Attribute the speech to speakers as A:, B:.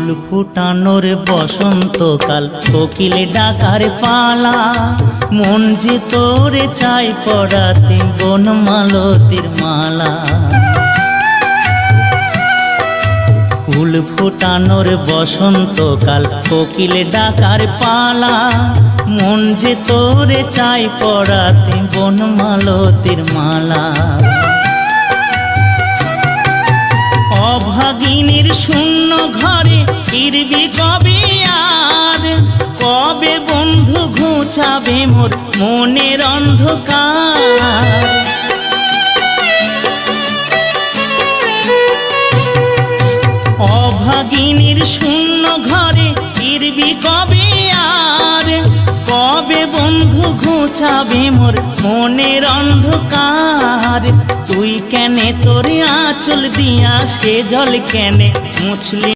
A: ফুল ফুটানোর বসন্তকাল, কোকিলে ডাকার পালা, মন যে তোরে চাই পড়াতে বনমালতির মালা। ফুল ফুটানোর বসন্তকাল, কোকিলে ডাকার পালা, মন যে তোরে চাই পড়াতে বনমালতির মালা। অভাগিনীর শূন্য ঘরে ফিরবি কবে আর, কবে বন্ধু ঘুচাবে মোর মনের অন্ধকার। অভাগিনীর শূন্য ঘরে ফিরবি কবে আর, কবে বন্ধু ঘুচাবে মোর মনের অন্ধকার। তুই কেনে তোর আঁচল দিয়া সে জল কেনে মুছলি